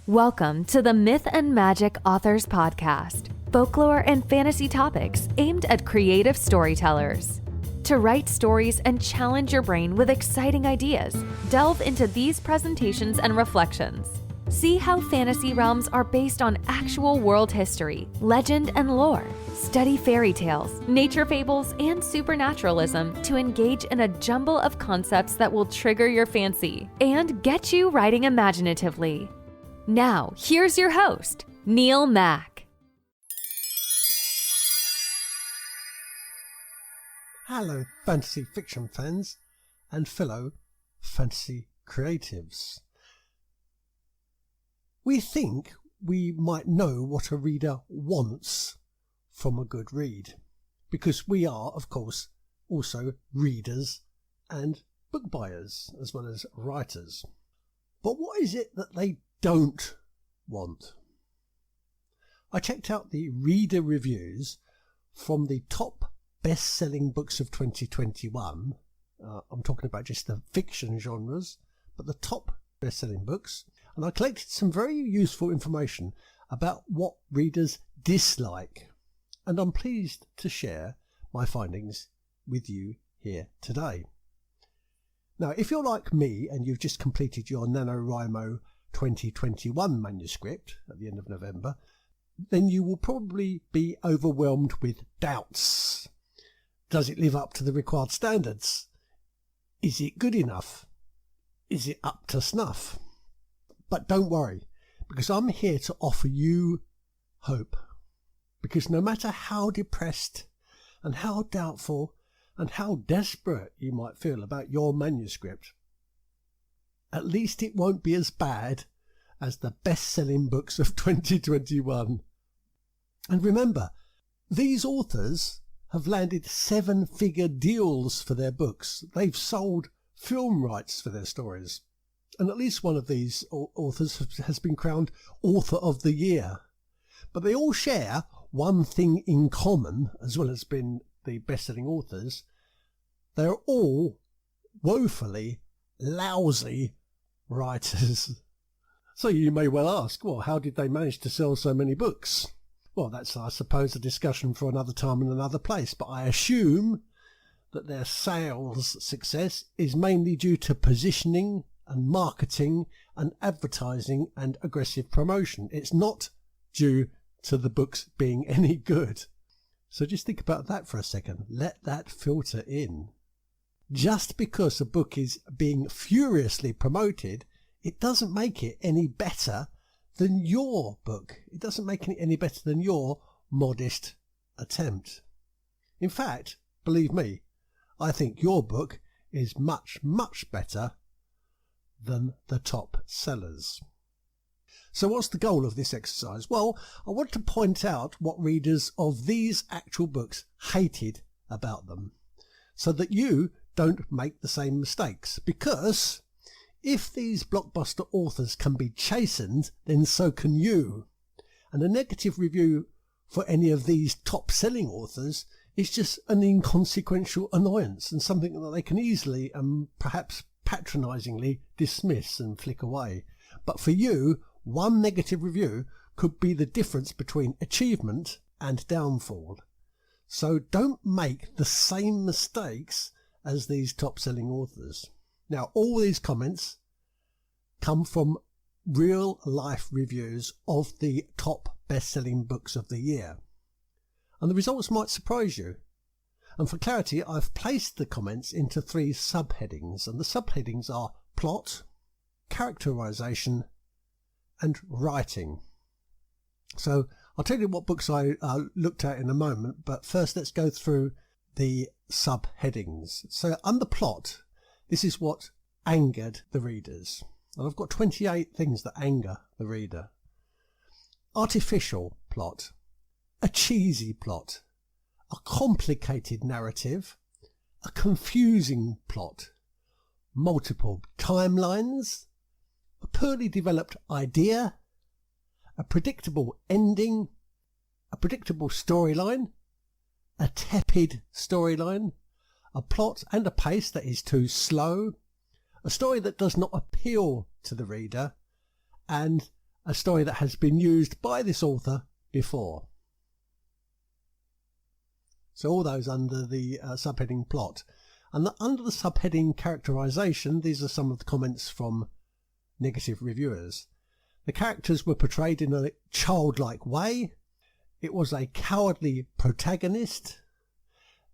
Welcome to the Myth and Magic Authors Podcast, folklore and fantasy topics aimed at creative storytellers. To write stories and challenge your brain with exciting ideas, delve into these presentations and reflections. See how fantasy realms are based on actual world history, legend, and lore. Study fairy tales, nature fables, and supernaturalism to engage in a jumble of concepts that will trigger your fancy and get you writing imaginatively. Now, here's your host, Neil Mack. Hello, fantasy fiction fans and fellow fantasy creatives. We think we might know what a reader wants from a good read, because we are, of course, also readers and book buyers as well as writers. But what is it that they don't want? I checked out the reader reviews from the top best-selling books of 2021. I'm talking about just the fiction genres, but the top best-selling books. And I collected some very useful information about what readers dislike. And I'm pleased to share my findings with you here today. Now, if you're like me and you've just completed your NaNoWriMo 2021 manuscript at the end of November, then you will probably be overwhelmed with doubts. Does it live up to the required standards? Is it good enough? Is it up to snuff? But don't worry, because I'm here to offer you hope. Because no matter how depressed and how doubtful and how desperate you might feel about your manuscript, at least it won't be as bad as the best-selling books of 2021. And remember, these authors have landed 7-figure deals for their books. They've sold film rights for their stories. And at least one of these authors has been crowned Author of the Year. But they all share one thing in common, as well as being the best-selling authors. They're all woefully lousy writers. So you may well ask, well, how did they manage to sell so many books? Well, that's, I suppose, a discussion for another time and another place, but I assume that their sales success is mainly due to positioning and marketing and advertising and aggressive promotion. It's not due to the books being any good. So just think about that for a second. Let that filter in. Just because a book is being furiously promoted, it doesn't make it any better than your book. It doesn't make it any better than your modest attempt. In fact, believe me, I think your book is much, much better than the top sellers. So what's the goal of this exercise? Well, I want to point out what readers of these actual books hated about them, so that you don't make the same mistakes. Because if these blockbuster authors can be chastened, then so can you. And a negative review for any of these top-selling authors is just an inconsequential annoyance and something that they can easily and perhaps patronisingly dismiss and flick away. But for you, one negative review could be the difference between achievement and downfall. So don't make the same mistakes as these top-selling authors. Now, all these comments come from real-life reviews of the top best-selling books of the year. And the results might surprise you. And for clarity, I've placed the comments into 3 subheadings. And the subheadings are plot, characterization, and writing. So I'll tell you what books I looked at in a moment, but first let's go through the subheadings. So under plot, this is what angered the readers. And I've got 28 things that anger the reader. Artificial plot, a cheesy plot, a complicated narrative, a confusing plot, multiple timelines, a poorly developed idea, a predictable ending, a predictable storyline, a tepid storyline, a plot and a pace that is too slow, a story that does not appeal to the reader, and a story that has been used by this author before. So all those under the subheading plot. And under the subheading characterization, these are some of the comments from negative reviewers. The characters were portrayed in a childlike way. It was a cowardly protagonist.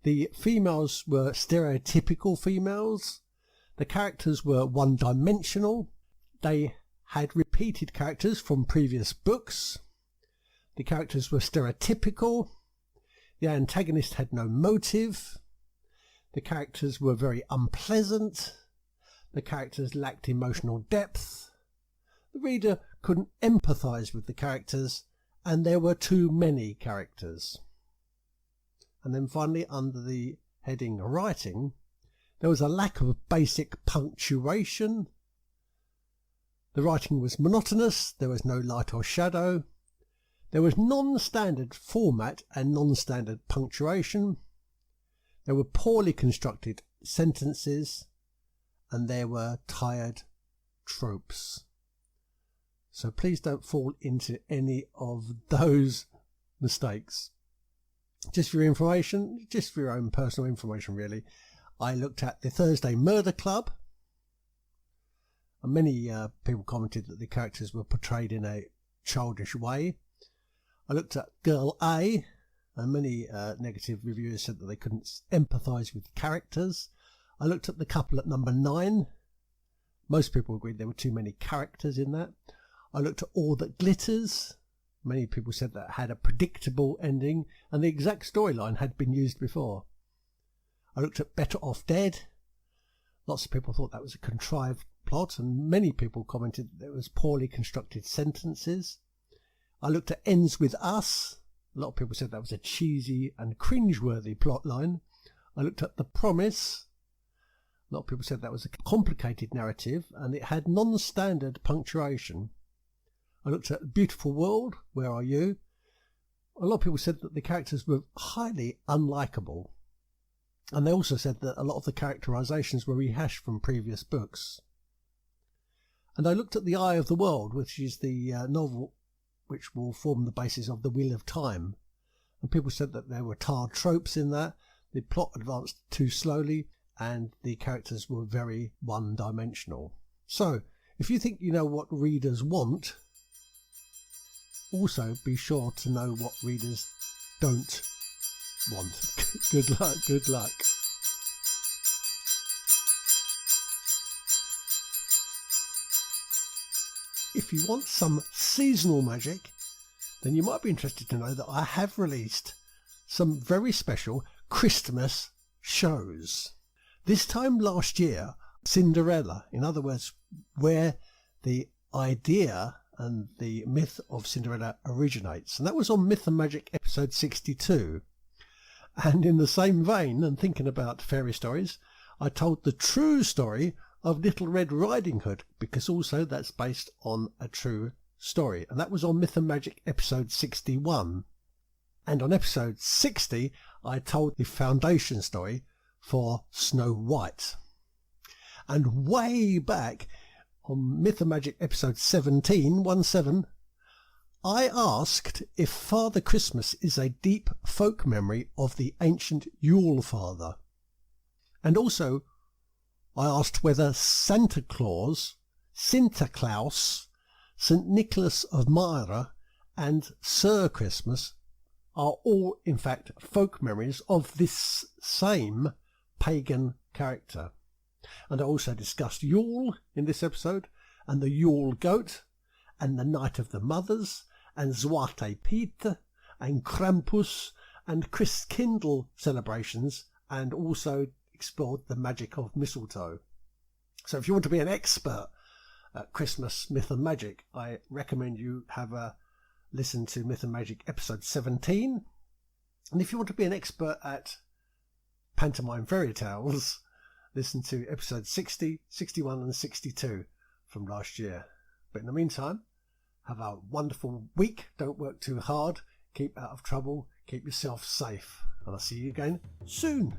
The females were stereotypical females. The characters were one-dimensional. They had repeated characters from previous books. The characters were stereotypical. The antagonist had no motive. The characters were very unpleasant. The characters lacked emotional depth. The reader couldn't empathise with the characters, and there were too many characters. And then finally, under the heading writing, there was a lack of basic punctuation. The writing was monotonous. There was no light or shadow. There was non-standard format and non-standard punctuation. There were poorly constructed sentences, and there were tired tropes. So please don't fall into any of those mistakes. Just for your information, just for your own personal information really, I looked at the Thursday Murder Club, and many people commented that the characters were portrayed in a childish way. I looked at Girl A, and many negative reviewers said that they couldn't empathise with characters. I looked at The Couple at number 9. Most people agreed there were too many characters in that. I looked at All That Glitters. Many people said that had a predictable ending, and the exact storyline had been used before. I looked at Better Off Dead. Lots of people thought that was a contrived plot, and many people commented that it was poorly constructed sentences. I looked at Ends With Us. A lot of people said that was a cheesy and cringeworthy plot line. I looked at The Promise. A lot of people said that was a complicated narrative, and it had non-standard punctuation. I looked at Beautiful World, Where Are You? A lot of people said that the characters were highly unlikable. And they also said that a lot of the characterizations were rehashed from previous books. And I looked at The Eye of the World, which is the novel which will form the basis of The Wheel of Time. And people said that there were tired tropes in that, the plot advanced too slowly, and the characters were very one-dimensional. So, if you think you know what readers want, also be sure to know what readers don't want. Good luck, good luck. If you want some seasonal magic, then you might be interested to know that I have released some very special Christmas shows. This time last year, Cinderella, in other words, where the idea and the myth of Cinderella originates. And that was on Myth and Magic episode 62. And in the same vein, and thinking about fairy stories, I told the true story of Little Red Riding Hood, because also that's based on a true story. And that was on Myth and Magic episode 61. And on episode 60, I told the foundation story for Snow White. And way back on Myth and Magic episode 17, I asked if Father Christmas is a deep folk memory of the ancient Yule Father. And also, I asked whether Santa Claus, Sinterklaas, St. Nicholas of Myra, and Sir Christmas are all, in fact, folk memories of this same pagan character. And I also discussed Yule in this episode, and the Yule goat, and the Night of the Mothers, and Zwarte Piet, and Krampus, and Christkindl celebrations, and also explored the magic of mistletoe. So if you want to be an expert at Christmas myth and magic, I recommend you have a listen to Myth and Magic episode 17. And if you want to be an expert at pantomime fairy tales, listen to episode 60, 61 and 62 from last year. But in the meantime, have a wonderful week. Don't work too hard. Keep out of trouble. Keep yourself safe. And I'll see you again soon.